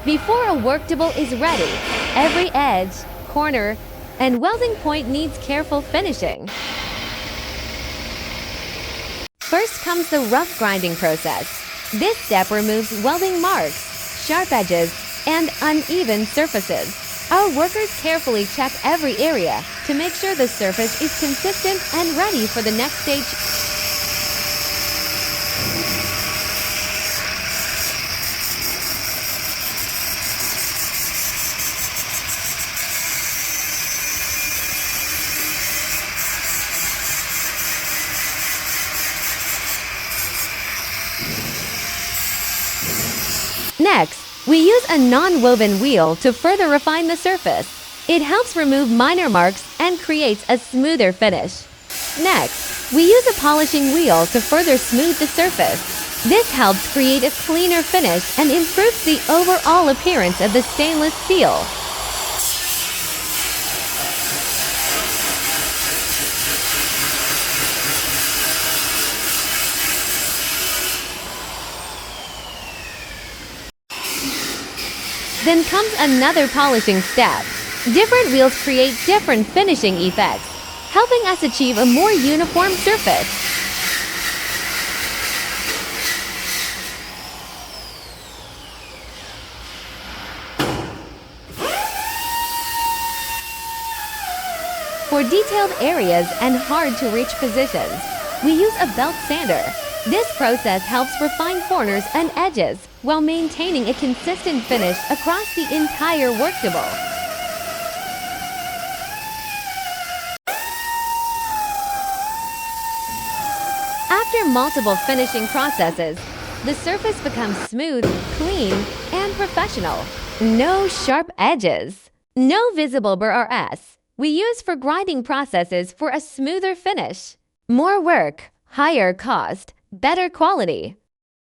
Before a worktable is ready, every edge, corner, and welding point needs careful finishing. First comes the rough grinding process. This step removes welding marks, sharp edges, and uneven surfaces. Our workers carefully check every area to make sure the surface is consistent and ready for the next stage. Next, we use a non-woven wheel to further refine the surface. It helps remove minor marks and creates a smoother finish. Next, we use a polishing wheel to further smooth the surface. This helps create a cleaner finish and improves the overall appearance of the stainless steel. Then comes another polishing step. Different wheels create different finishing effects, helping us achieve a more uniform surface. For detailed areas and hard-to-reach positions, we use a belt sander. This process helps refine corners and edges while maintaining a consistent finish across the entire worktable. After multiple finishing processes, the surface becomes smooth, clean, and professional. No sharp edges. No visible burr or S. We use for grinding processes for a smoother finish. More work, higher cost, better quality.